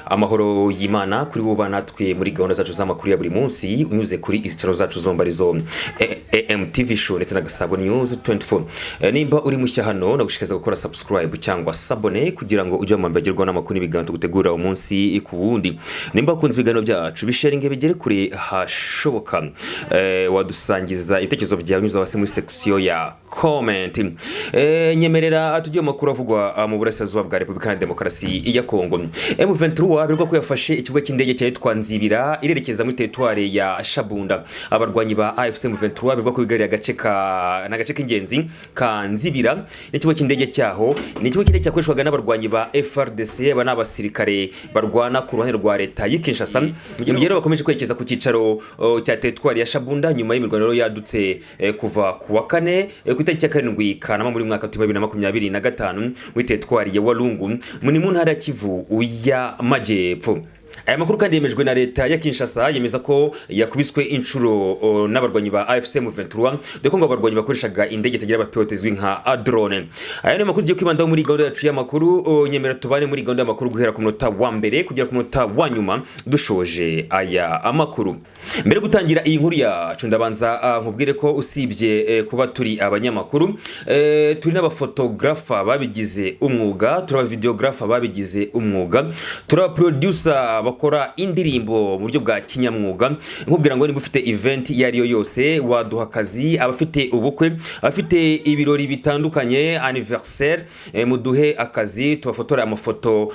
amahoro y'Imana kuri bo banatwe muri gahunda zacu z'amakuru ya buri munsi unyuze kuri izicaro zacu zomba arizo AMTV show ndetse na Gasabo News 24. Nimba uri mushya hano nagushikaza gukora subscribe cyangwa sabone kugira ngo ujye mambagirwa n'amakuru n'ibiganiro gutegura umunsi ku wundi. Nimba kunze ibiganiro byacu bisharinge bigere kure hashoboka, wadusangiza ibitekerezo byawe unyuze hasi muri section ya comment. Nyemerera atujye amakuru avugwa mu burasirazuba bwa Repubulika ya Demokarasi ya Kongo. M23 birwa ko yafashe ikigo cy'indege cyitwa Nzibira irerekeza muri territoire ya Shabunda. Abarwanyi ba AFC M23 birwa ko bigarira agace k'ingenzi ka Nzibira n'ikigo cy'indege cyaho, ni ikigo cy'indege cyakoreshwaga n'abarwanyi ba FRDC aba n'abasirikare barwana ku ruhande rwa leta y'Kinshasa. Mu gihe bakomeje kwerekeza ku cyicaro cya territoire ya Shabunda nyuma y'imirwano yadutse kuva ku wa 4 ku itariki ya 7 Kanama muri mwaka 2025 muri territoire ya Walungu muri mu ntara ya Kivu ya Majyepfo. Aya makuru kandi yemejwe na leta ya Kinshasa yemeza ko yakubiswe inshuro n'abarwanyi ba AFC M23 deko ngo abarwanyi bakoreshaga indege zigira abapilote zwi nka drone. Aya ni makuru giye kwibandaho muri gahunda yacu y'amakuru. Nyemera tubane muri gahunda y'amakuru guhera ku munota wa mbere kugera ku munota wa nyuma dushoje aya amakuru. Mbere gutangira iyi nkuru yacu ndabanza nkubwire ko usibye kuba turi abanyamakuru, turi n'abafotografa babigize umwuga, turi abavideografa babigize umwuga, turi abaproducer bakora indirimbo mu buryo bwa kinyamwuga. Nkubwira ngo niba ufite event yariyo yose waduha akazi, abafite ubukwe, abafite ibirori bitandukanye anniversaire, muduhe akazi tubafotora amafoto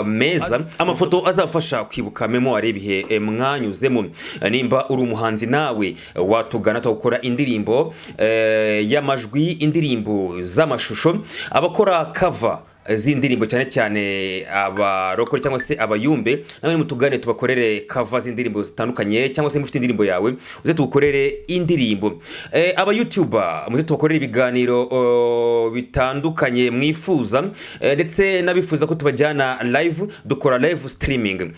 meza, amafoto azafasha kwibuka memoire ibihe mwanyuzemo. Nimba uri umuhanzi nawe watugana tukora indirimbo y'amajwi, indirimbo z'amashusho, abakora cover z'indirimbo cyane cyane abarokore cyangwa se abayumbe, nawe mutugane tubakorere cover z'indirimbo zitandukanye, cyangwa se mufite indirimbo yawe uze tugukorere indirimbo. Aba YouTuber muze tubakorere ibiganiro bitandukanye mwifuza, ndetse nabifuza ko tubajyana live, dukora live streaming.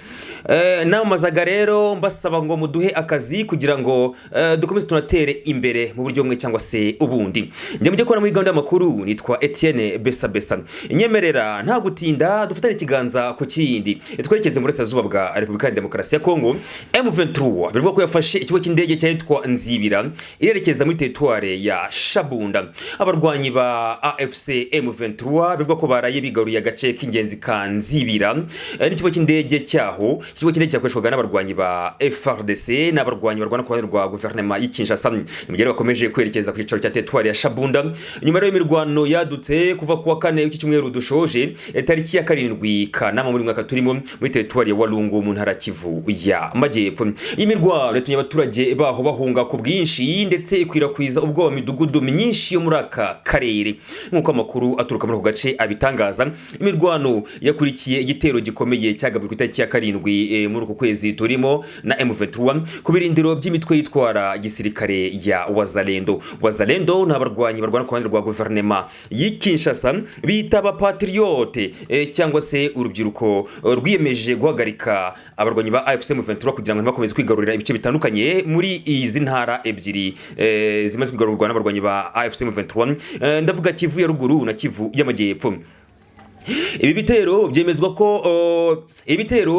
Namazaga rero mbasaba ngo muduhe akazi kugira ngo dukomeze tunatere imbere mu buryo bumwe cyangwa se ubundi. Njye mujye kora muri gahunda y'amakuru, nitwa Etienne Besa. Nyemerera nta gutinda dufatane ikiganza ku kindi twerekeze muri burasirazuba bwa Repubulika ya Demokarasi ya Kongo. M23 bivuga ko yafashe ikigo cy'indege cyitwa Nzibira irerekeza muri territoire ya Shabunda. Abarwanyi ba AFC M23 bivuga ko baraye bigaruye agace k'ingenzi ka Nzibira n'ikigo cy'indege cyaho. Ikigo cy'indege cyakoreshwaga n'abarwanyi ba FRDC n'abarwanyi barwana ku ruhande rwa guverinoma y'Kinshasa. Mu gihe bakomeje kwerekeza ku cyicaro cya territoire ya Shabunda nyuma y'imirwano yadutse kuva ku wa 4 w'iki cyumweru dushoje tariki ya 7 Kanama muri mwaka turimo muri territoire ya Walungu mu ntara Kivu ya Majyepfo. Imirwano yatumye abaturage baho bahunga ku bwinshi ndetse ikwirakwiza ubwo midugudu myinshi yo muri aka karere. Nkuko amakuru aturuka muri ako gace abitangaza, imirwano yakurikiye igitero gikomeye cyagabwe ku itariki ya 7 muri uko kwezi turimo na M23 ku birindiro by'imitwe yitwara gisirikare ya Wazalendo n'abarwanyi barwana ku ruhande rwa guverinoma y'Kinshasa bita abapatriote cyangwa se urubyiruko rwiyemeje guhagarika abarwanyi ba AFC M23 kugira ngo bakomeze kwigarurira ibice bitandukanye muri izi ntara ebyiri zimaze kwigarurwa n'abarwanyi ba AFC M23, ndavuga Kivu ya ruguru na Kivu y'amajyepfo. Ibi bitero byemezwa ko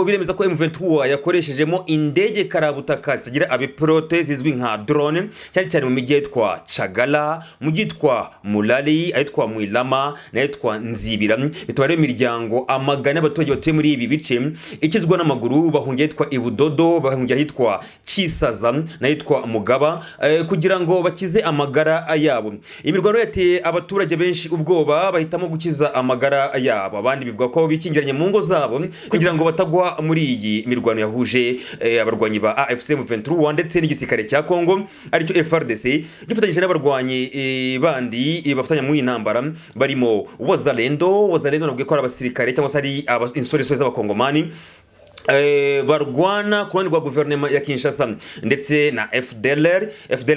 biremeza ko M23 yakoreshejemo indege karabutaka zitagira abipilote zizwi nka drone cyane cyane mu mijyi yitwa Chagala, mu gitwa Mulali, ayitwa Mwilama n'ayitwa Nzibira. Bitwara imiryango amagana y'abaturage batuye muri ibi bice ikizwa n'amaguru bahungiye yitwa Ibudodo, bahungiye yitwa Chisaza n'ayitwa Mugaba kugira ngo bakize amagara yabo. Imirwano yateye abaturage benshi ubwoba bahitamo gukiza amagara yabo. Abandi bivuga ko bikingiranye mu ngo zabo kugira ngo batagwa muri iyi mirwano yahuje abarwanyi ba AFC M23 ndetse n'igisirikare cya Kongo aricyo FRDC gifatanyije n'abarwanyi bandi bafatanya mu intambara barimo Wazalendo nabwo ko ari abasirikare cyangwa se ari insoresore z'abakongomani barwana ku ruhande rwa guverinoma ya Kinshasa ndetse na FDLR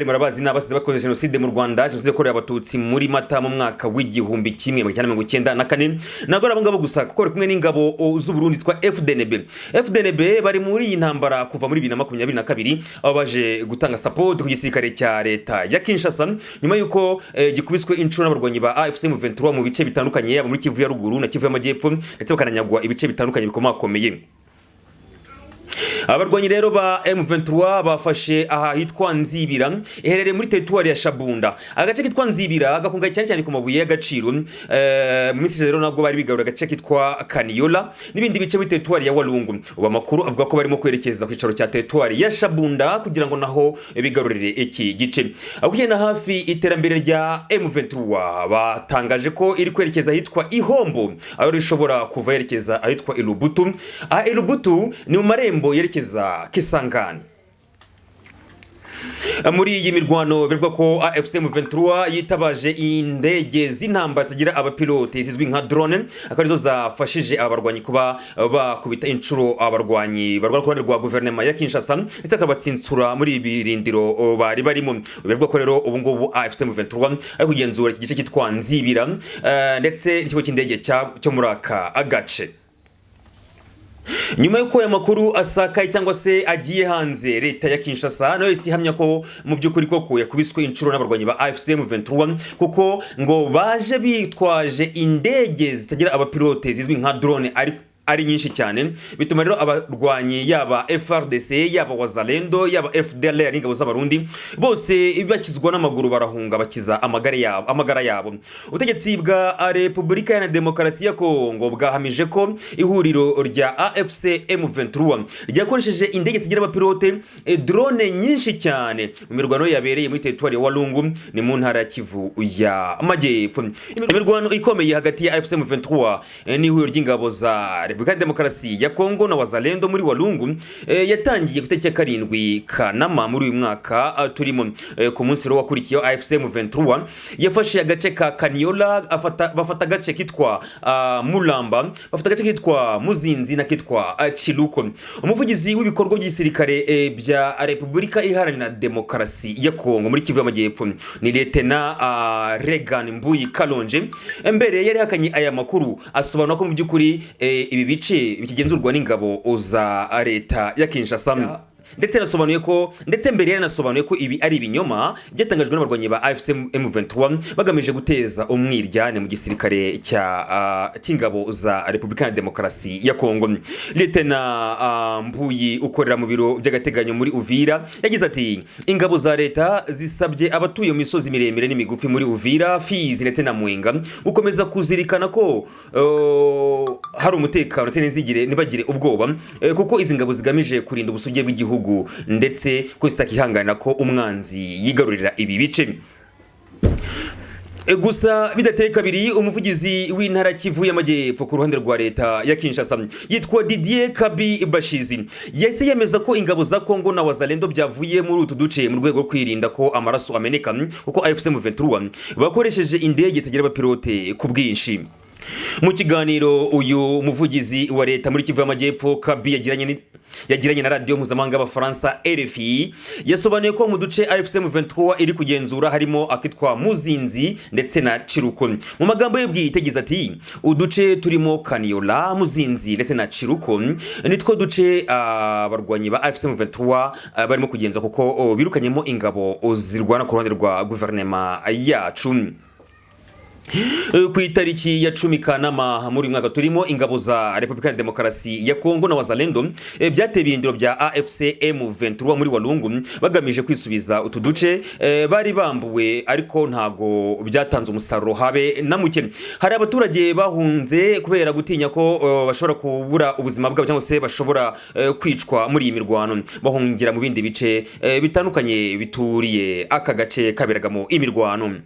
murabazi n'abasize bakoze jenoside mu Rwanda, jenoside yakorewe abatutsi muri Mata mu mwaka w'igihumbi kimwe magana 1994. Nagora abangabo gusa kuko bari kumwe n'ingabo z'u Burundi twa FDNB bari muri iyi ntambara kuva muri 2022 aho baje gutanga support ku gisirikare cya leta ya Kinshasa nyuma yuko gikubiswe inshuro n'abarwanyi ba AFC M23 mu bice bitandukanye yaba muri Kivu ya ruguru na Kivu y'amajyepfo ndetse bakananyagwa ibice bitandukanye bikomakomeye. Abarwanyi rero ba M23 bafashe aha hitwa Nzibira iherereye muri territoire ya Shabunda. Agace kitwa Nzibira gakungaye cyane ku mabuye y'agaciro. Mu minsi rero nabwo bari bigarura agace kitwa Kaniola n'ibindi bice muri territoire ya Walungu. Ubu amakuru avuga ko barimo kwerekeza ku icaro cya territoire ya Shabunda kugira ngo naho bigarurire iki gice. Akugenda hafi iterambere rya M23 batangaje ko iri kwerekeza hitwa Ihombo aho rishobora kuva yerekeza ahitwa Ilubutu. Ilubutu ni marembo yerekeza Kisangani. Muri iyi mirwano bivuga ko AFC M23 yitabaje indege z'intambara zigira abapilote zizwi nka drone akarizo zafashije abarwanyi kuba bakubita inshuro abarwanyi barwana ku ruhande rwa guverinoma ya Kinshasa ndetse akabatsinsura muri ibirindiro bari barimo. Bivuga ko rero ubu ngubu AFC M23 ari kugenzura iki gice kitwa Nzibira ndetse n'ikigo cy'indege cyo muri aka agace. Nyuma yuko aya makuru asakaye cyangwa se agiye hanze, leta ya Kinshasa nayo isihamya ko mu by'ukuri koko yakubiswe inshuro n'abarwanyi ba AFC M23 kuko ngo baje bitwaje indege zitagira abapilote zizwi nka drone ari nyinshi cyane, bituma rero abarwanyi yaba FRDC yaba Wazalendo yaba FDLR n'ingabo z'abarundi bose bakizwa n'amaguru barahunga bakiza amagara yabo. Ubutegetsi bwa Repubulika ya Demokarasi ya Kongo bwahamije ko ihuriro rya AFC M23 ryakoresheje indege zigira abapilote drone nyinshi cyane mu mirwano yabereye muri territoire ya Walungu ni mu ntara ya Kivu ya Amajyepfo. Imirwano ikomeye hagati ya AFC M23 n'ihuriro ry'ingabo za Repubulika ya Demokarasi ya Kongo na Wazalendo muri Walungu yatangiye ku itariki ya 7 Kanama muri uyu mwaka turimo. Ku munsi ro wakurikiye AFC M23 yafashe agace ka Kaniola bafata agace kitwa Mulamba, bafata agace kitwa Muzinzi na kitwa Chiluko. Umuvugizi w'ibikorwa by'isirikare bya Repubulika Iharanira Demokarasi ya Kongo muri Kivu y'Amajyepfo ni Lieutenant Regan Mbuyi Kalonje mbere yari hakanye aya makuru asobanura ko mu by'ukuri ibi bice bikigenzurwa n'ingabo za leta ya Kinshasa. Ndetse nasobanuye ko mbere yanasobanuye ko ibi ari ibinyoma byatangajwe n'abarwanyi ba AFC M23 bagamije guteza umwiryane mu gisirikare cy'ingabo za Repubulika ya Demokarasi ya Kongo. Lieutenant Mbuyi ukorera mu biro by'agateganyo muri Uvira yagize ati ingabo za leta zisabye abatuye mu misozi miremire n'imigufi muri Uvira, Fizi ndetse na Mwenga gukomeza kuzirikana ko hari umutekano ndetse ntibagire ubwoba kuko izi ngabo zigamije kurinda ubusugi bw'igihugu ndetse ko zitakihangana ko umwanzi yigarurira ibi bice. Gusa bidateye kabiri umuvugizi w'intara Kivu y'Amajyepfo ku ruhande rwa leta ya Kinshasa yitwa Didier Kabi Bashizi yahise yemeza ko ingabo za Kongo na Wazalendo byavuye muri utu duce mu rwego kwirinda ko amaraso ameneka kuko AFC M23 bakoresheje indege zitagira abapilote ku bwinshi. Mu kiganiro uyu muvugizi wa leta muri Kivu y'Amajyepfo Kabi yagiranye na radio mpuzamahanga y'Abafaransa RFI yasobanuye ko mu duce AFC M23 iri kugenzura harimo akitwa Muzinzi ndetse na Chiruko. Mu magambo ye bwite ati uduce turimo Kaniola, Muzinzi ndetse na Chiruko nitwo duce abarwanyi ba AFC M23 barimo kugenza kuko birukanyemo ingabo zirwana ku ruhande rwa guverinoma yacu. Ku itariki ya 10 Kanama muri mwaka turimo ingabo za Repubulika ya Demokarasi ya Kongo na Wazalendo byateye ibindiro bya AFC M23 muri Walungu bagamije kwisubiza utu duce bari bambuwe ariko ntago byatanze umusaruro habe na muke. Hari abaturage bahunze kubera gutinya ko bashobora kubura ubuzima bwabo cyangwa se bashobora kwicwa muri iyi mirwano bahungira mu bindi bice bitandukanye bituriye aka gace kaberagamo imirwano.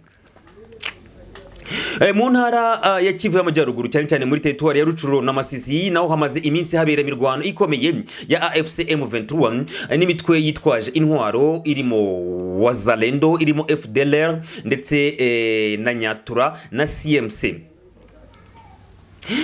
Mu ntara ya Kivu y'Amajyaruguru cyane muri territoire ya Rucuro na Masisi naho hamaze iminsi habera imirwano ikomeye ya AFC M23 n'imitwe yitwaje intwaro irimo Wazalendo, irimo FDLR ndetse na Nyatura na CMC.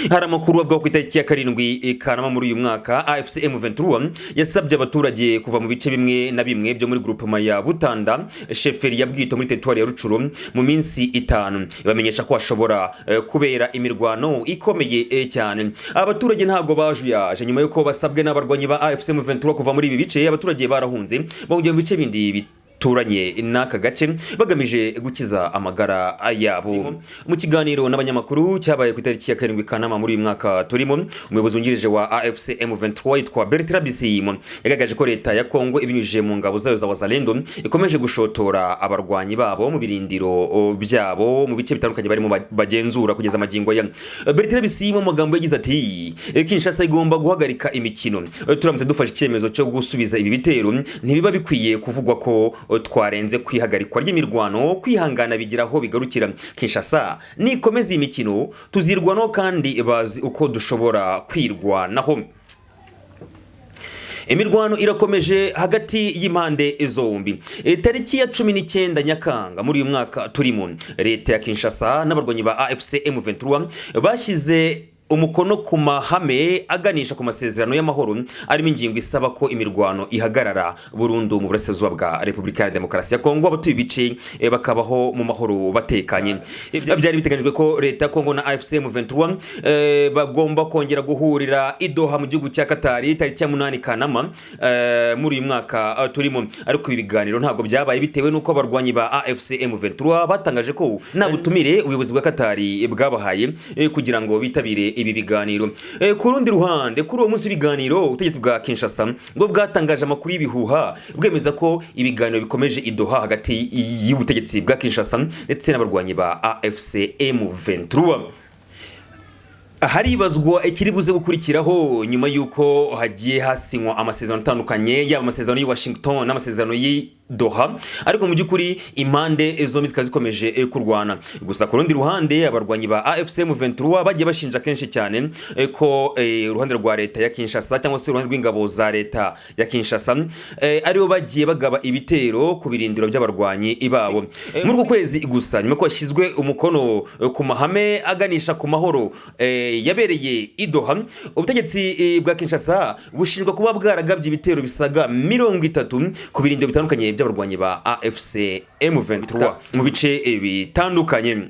hari amakuru avuga ku itariki ya 7 Kanama muri uyu mwaka AFC M23 yasabye abaturage kuva mu bice bimwe na bimwe byo muri groupement ya Butanda sheferi ya Bwito muri territoire ya Rucuru mu minsi 5 bamenyesha ko hashobora kubera imirwano ikomeye cyane. Abaturage ntago bajuyaje nyuma yuko basabwe n'abarwanyi ba AFC M23 kuva muri ibi bice. Abaturage barahunze bongeye mu bice bindi turanye n'aka gace bagamije gukiza amagara yabo. Mu kiganiro n'abanyamakuru cyabaye ku itariki ya 7 Kanama muri uyu mwaka turimo, umuyobozi wungirije wa AFC M23 yitwa Bertrand Bisimwa yagaragaje ko leta ya Kongo ibinyujije mu ngabo zayo za Wazalendo ikomeje gushotora abarwanyi babo mu birindiro byabo mu bice bitandukanye barimo bagenzura kugeza amagingo ya. Bertrand Bisimwa mu magambo yagize ati Kinshasa igomba guhagarika imikino. Turamutse dufashe icyemezo cyo gusubiza ibi bitero ntibiba bikwiye kuvugwa ko twarenze kwihagarikwa ry'imirwano. Kwihangana bigiraho bigarukira. Kinshasa nikomeza imikino tuzirwanaho kandi bazi uko dushobora kwirwanaho. Imirwano irakomeje hagati y'impande zombi. Tariki ya 19 Nyakanga muri uyu mwaka turimo, leta ya Kinshasa n'abarwanyi ba AFC M23 bashyize umukono ku mahame aganisha ku masezerano y'amahoro arimo ingingo isaba ko imirwano ihagarara burundu mu burasirazuba bwa Repubulika ya Demokarasi ya Kongo, abatuye ibice bakabaho mu mahoro batekanye. Byari biteganyijwe ko leta ya Kongo na AFC M23 bagomba kongera guhurira i Doha mu gihugu cya Qatar tariki ya 8 Kanama muri uyu mwaka turimo, ariko ibi biganiro ntago byabaye bitewe nuko abarwanyi ba AFC M23 batangaje ko nta butumire ubuyobozi bwa Qatar bwabahaye kugira ngo bitabire ibi biganiro. Ku rundi ruhande kuri uwo munsi w'ibiganiro ubutegetsi bwa Kinshasa ngo bwatangaje amakuru y'ibihuha bwemeza ko ibiganiro bikomeje i Doha hagati y'ubutegetsi bwa Kinshasa ndetse n'abarwanyi ba AFC M23. Haribazwa ikiri buze gukurikiraho nyuma yuko hagiye hasinywa amasezerano atandukanye, yaba amasezerano y'i Washington n'amasezerano y'i Doha, ariko mu byukuri impande zombi zikomeje kurwana. Gusa ku rundi ruhande abarwanyi ba AFC M23 bagiye bashinja kenshi cyane ko uruhande rwa leta ya Kinshasa cyangwa se uruhande rw'ingabo za leta ya Kinshasa aribo bagiye bagaba ibitero ku birindiro by'abarwanyi ibabo. Muri uko kwezi gusa nyuma ko yashyizwe umukono ku mahame aganisha ku mahoro yabereye i Doha, ubutegetsi bwa Kinshasa bushinjwa kuba bwaragabye ibitero bisaga 30 ku birindiro bitandukanye by'abarwanyi ba AFC M23 mu bice bitandukanye.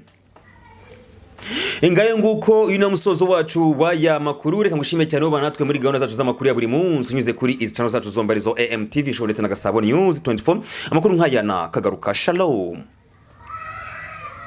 Ingayo nguko uyu na musozo wacu waya makuru. Reka ngushime cyane ubana natwe muri gahunda zacu z'amakuru ya buri munsi unyuze kuri izi channel zacu zombarizo AMTV Show ndetse na Gasabo News 24. Amakuru nk'aya na kagaruka. Shalom.